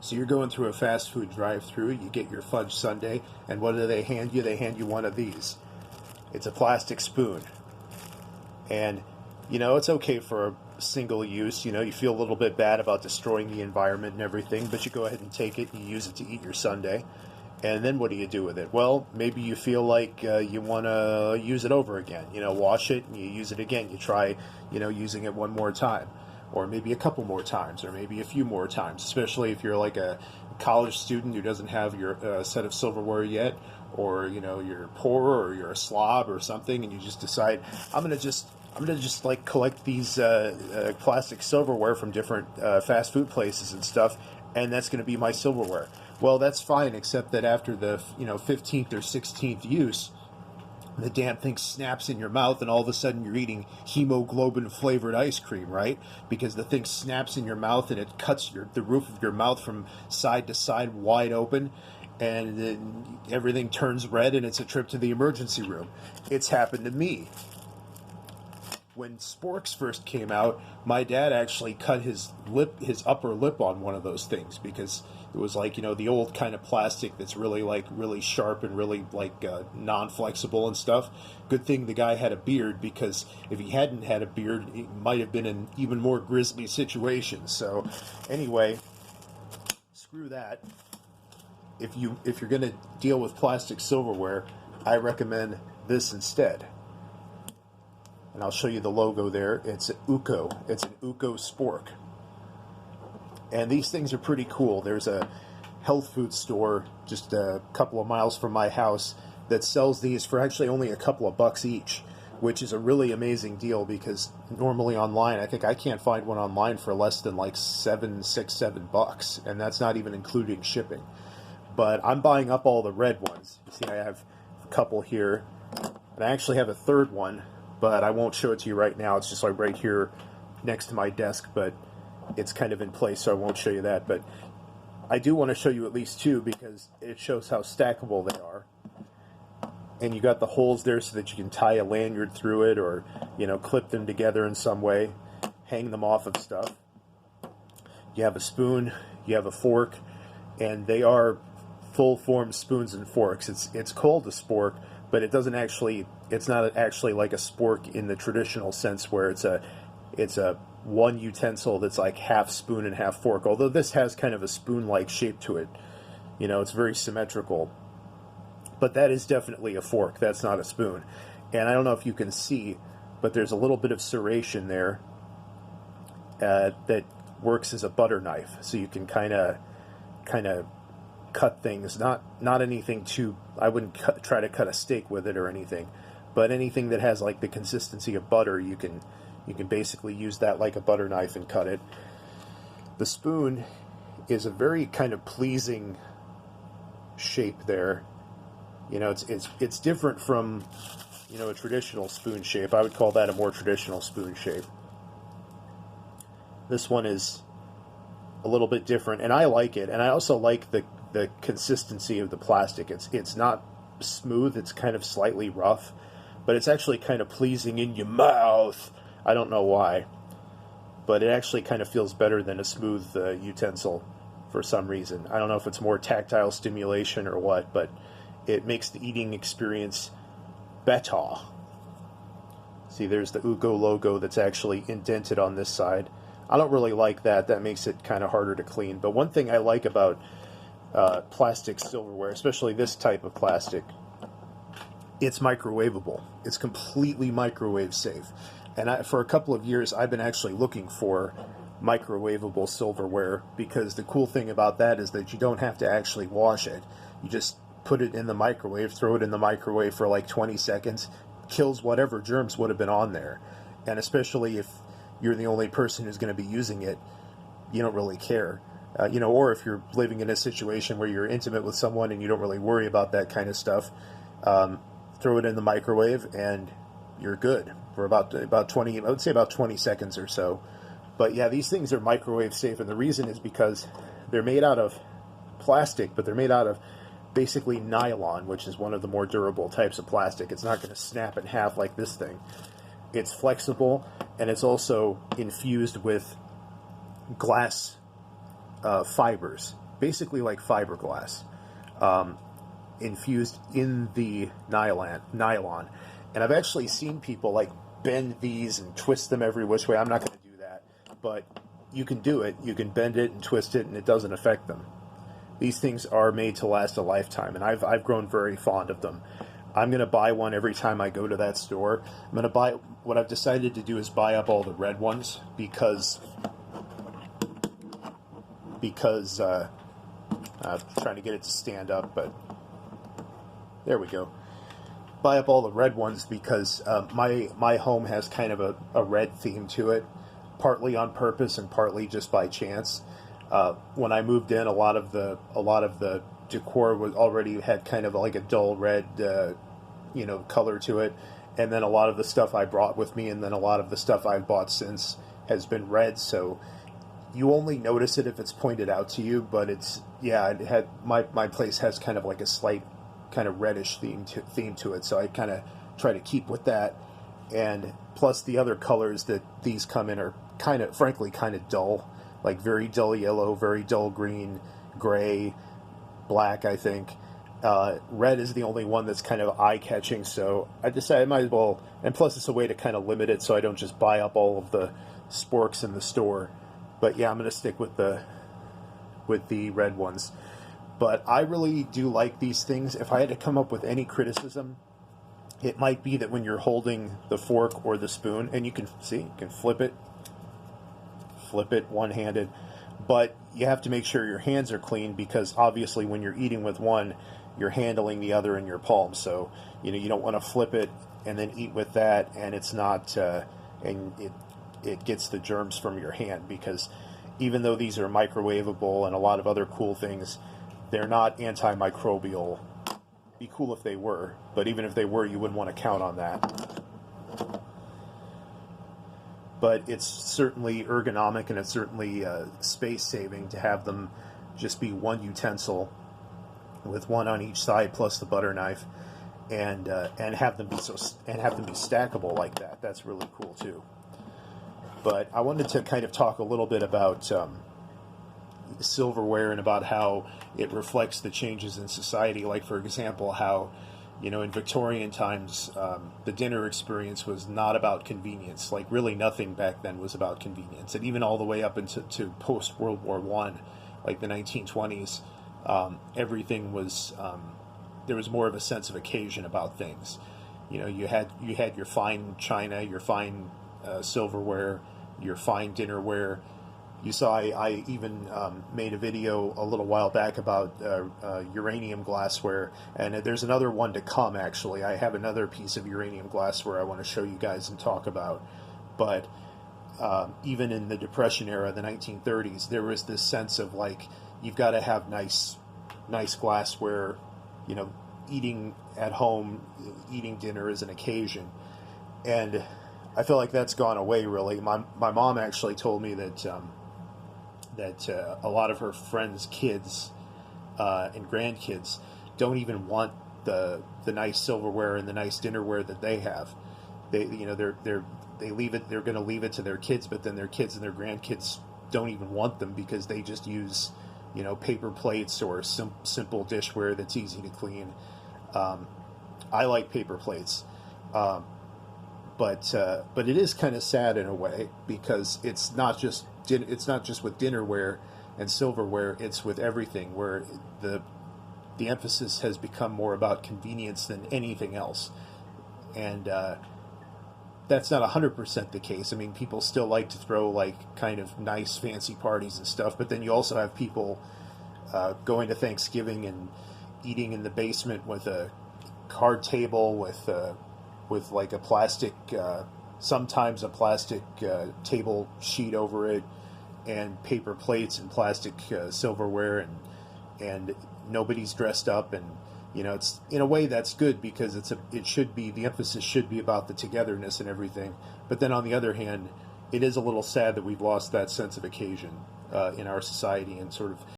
So you're going through a fast food drive-through, you get your fudge sundae, and what do they hand you? They hand you one of these. It's a plastic spoon. And, it's okay for a single use. You feel a little bit bad about destroying the environment and everything, but you go ahead and take it and you use it to eat your sundae. And then what do you do with it? Well, maybe you feel like you want to use it over again. Wash it and you use it again. You try, using it one more time, or maybe a couple more times, or maybe a few more times, especially if you're like a college student who doesn't have your set of silverware yet, or, you're poor, or you're a slob or something, and you just decide, I'm going to just like collect these plastic silverware from different fast food places and stuff, and that's going to be my silverware. Well, that's fine, except that after the 15th or 16th use, the damn thing snaps in your mouth, and all of a sudden you're eating hemoglobin flavored ice cream, right? Because the thing snaps in your mouth and it cuts the roof of your mouth from side to side wide open, and then everything turns red, and it's a trip to the emergency room. It's happened to me. When Sporks first came out, my dad actually cut his upper lip on one of those things, because it was like, the old kind of plastic that's really sharp and really non-flexible and stuff. Good thing the guy had a beard, because if he hadn't had a beard, it might have been an even more grisly situation. So anyway, screw that. If you're going to deal with plastic silverware, I recommend this instead. And I'll show you the logo there. It's UCO. It's an UCO Spork. And these things are pretty cool. There's a health food store just a couple of miles from my house that sells these for actually only a couple of bucks each, which is a really amazing deal, because normally online, I think I can't find one online for less than like $7 and that's not even including shipping. But I'm buying up all the red ones. You see, I have a couple here, and I actually have a third one, but I won't show it to you right now. It's just like right here next to my desk, but it's kind of in place, so I won't show you that. But I do want to show you at least two, because it shows how stackable they are. And you got the holes there so that you can tie a lanyard through it, or clip them together in some way, hang them off of stuff. You have a spoon, you have a fork, and they are full form spoons and forks. It's called a spork, but it's not actually like a spork in the traditional sense, where it's a one utensil that's like half spoon and half fork, although this has kind of a spoon-like shape to it. It's very symmetrical. But that is definitely a fork. That's not a spoon. And I don't know if you can see, but there's a little bit of serration there that works as a butter knife. So you can kind of cut things. Not anything too. I wouldn't try to cut a steak with it or anything, but anything that has like the consistency of butter, you can basically use that like a butter knife and cut it. The spoon is a very kind of pleasing shape there. It's different from a traditional spoon shape. I would call that a more traditional spoon shape. This one is a little bit different, and I like it. And I also like the consistency of the plastic. It's not smooth. It's kind of slightly rough, but it's actually kind of pleasing in your mouth. I don't know why, but it actually kind of feels better than a smooth utensil for some reason. I don't know if it's more tactile stimulation or what, but it makes the eating experience better. See, there's the UCO logo that's actually indented on this side. I don't really like that. That makes it kind of harder to clean. But one thing I like about plastic silverware, especially this type of plastic, it's microwavable. It's completely microwave safe. And for a couple of years, I've been actually looking for microwavable silverware, because the cool thing about that is that you don't have to actually wash it. You just put it in the microwave, throw it in the microwave for like 20 seconds, kills whatever germs would have been on there. And especially if you're the only person who's going to be using it, you don't really care. Or if you're living in a situation where you're intimate with someone and you don't really worry about that kind of stuff, throw it in the microwave and you're good for about 20, I would say about 20 seconds or so. But yeah, these things are microwave safe, and the reason is because they're made out of plastic, but they're made out of basically nylon, which is one of the more durable types of plastic. It's not going to snap in half like this thing. It's flexible, and it's also infused with glass fibers. basically like fiberglass, infused in the nylon. And I've actually seen people like bend these and twist them every which way. I'm not going to do that, but you can do it. You can bend it and twist it, and it doesn't affect them. These things are made to last a lifetime, and I've grown very fond of them. I'm going to buy one every time I go to that store. I'm going to buy, what I've decided to do is buy up all the red ones because I'm trying to get it to stand up, but there we go. Buy up all the red ones because my home has kind of a red theme to it, partly on purpose and partly just by chance. When I moved in, a lot of the decor was already had kind of like a dull red, color to it, and then a lot of the stuff I brought with me, and then a lot of the stuff I've bought since has been red. So you only notice it if it's pointed out to you. But it had my place has kind of like a slight kind of reddish theme to it. So I kind of try to keep with that, and plus the other colors that these come in are frankly kind of dull. Like very dull yellow, very dull green, gray, black, I think. Red is the only one that's kind of eye-catching, so I decided I might as well, and plus it's a way to kind of limit it so I don't just buy up all of the sporks in the store. But yeah, I'm going to stick with the red ones. But I really do like these things. If I had to come up with any criticism, it might be that when you're holding the fork or the spoon, and you can flip it one-handed, but you have to make sure your hands are clean, because obviously when you're eating with one, you're handling the other in your palm. So you don't want to flip it and then eat with that, and it's not and it gets the germs from your hand, because even though these are microwavable and a lot of other cool things, they're not antimicrobial. Be cool if they were, but even if they were, you wouldn't want to count on that. But it's certainly ergonomic, and it's certainly space-saving to have them just be one utensil with one on each side plus the butter knife, and have them be stackable like that. That's really cool too. But I wanted to kind of talk a little bit about silverware and about how it reflects the changes in society. Like, for example, how in Victorian times, the dinner experience was not about convenience. Like, really nothing back then was about convenience. And even all the way up into post-World War I, like the 1920s, everything was, there was more of a sense of occasion about things. You had your fine china, your fine silverware, your fine dinnerware. You saw I even made a video a little while back about uranium glassware, and there's another one to come, actually. I have another piece of uranium glassware I want to show you guys and talk about. But even in the Depression era, the 1930s, there was this sense of, like, you've got to have nice glassware. Eating at home, eating dinner is an occasion. And I feel like that's gone away, really. My mom actually told me that a lot of her friends' kids and grandkids don't even want the nice silverware and the nice dinnerware that they have. They leave it. They're going to leave it to their kids, but then their kids and their grandkids don't even want them, because they just use paper plates or simple dishware that's easy to clean. I like paper plates, but it is kind of sad in a way, because it's not just with dinnerware and silverware, it's with everything, where the emphasis has become more about convenience than anything else. And that's not 100% the case. I mean, people still like to throw, like, kind of nice fancy parties and stuff, but then you also have people going to Thanksgiving and eating in the basement with a card table with like a plastic, sometimes a plastic table sheet over it, and paper plates and plastic silverware, and nobody's dressed up, and it's, in a way, that's good, because the emphasis should be about the togetherness and everything. But then on the other hand, it is a little sad that we've lost that sense of occasion in our society, and sort of